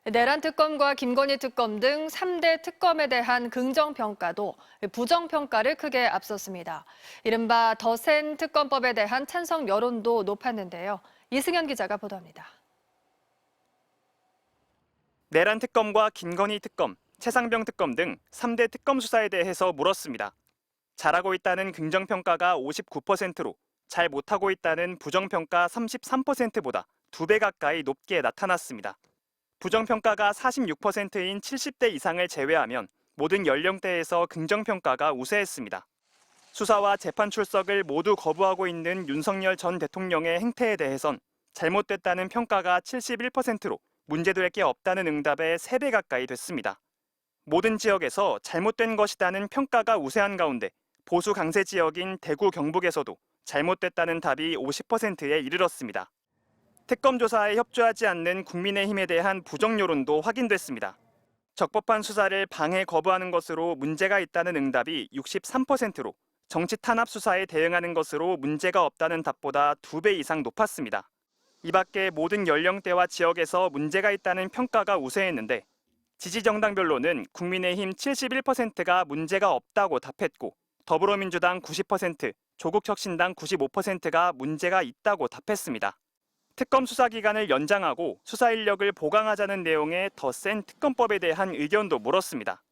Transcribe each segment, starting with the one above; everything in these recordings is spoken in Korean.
내란 특검과 김건희 특검 등 3대 특검에 대한 긍정평가도 부정평가를 크게 앞섰습니다. 이른바 더 센 특검법에 대한 찬성 여론도 높았는데요. 이승현 기자가 보도합니다. 내란 특검과 김건희 특검, 최상병 특검 등 3대 특검 수사에 대해서 물었습니다. 잘하고 있다는 긍정평가가 59%로 잘 못하고 있다는 부정평가 33%보다 2배 가까이 높게 나타났습니다. 부정평가가 46%인 70대 이상을 제외하면 모든 연령대에서 긍정평가가 우세했습니다. 수사와 재판 출석을 모두 거부하고 있는 윤석열 전 대통령의 행태에 대해선 잘못됐다는 평가가 71%로 문제될 게 없다는 응답에 3배 가까이 됐습니다. 모든 지역에서 잘못된 것이다는 평가가 우세한 가운데 보수 강세 지역인 대구 경북에서도 잘못됐다는 답이 50%에 이르렀습니다. 특검 조사에 협조하지 않는 국민의힘에 대한 부정 여론도 확인됐습니다. 적법한 수사를 방해 거부하는 것으로 문제가 있다는 응답이 63%로 정치 탄압 수사에 대응하는 것으로 문제가 없다는 답보다 2배 이상 높았습니다. 이 밖에 모든 연령대와 지역에서 문제가 있다는 평가가 우세했는데 지지 정당별로는 국민의힘 71%가 문제가 없다고 답했고 더불어민주당 90%, 조국혁신당 95%가 문제가 있다고 답했습니다. 특검 수사 기간을 연장하고 수사 인력을 보강하자는 내용의 더 센 특검법에 대한 의견도 물었습니다.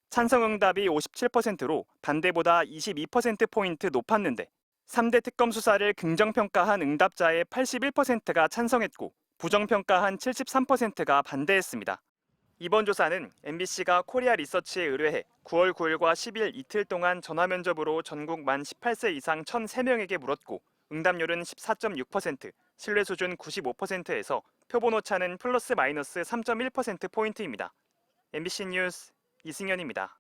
찬성 응답이 57%로 반대보다 22%포인트 높았는데 3대 특검 수사를 긍정평가한 응답자의 81%가 찬성했고 부정평가한 73%가 반대했습니다. 이번 조사는 MBC가 코리아 리서치에 의뢰해 9월 9일과 10일 이틀 동안 전화 면접으로 전국 만 18세 이상 1,003명에게 물었고 응답률은 14.6%, 신뢰 수준 95%에서 표본 오차는 플러스 마이너스 3.1%포인트입니다. MBC 뉴스 이승현입니다.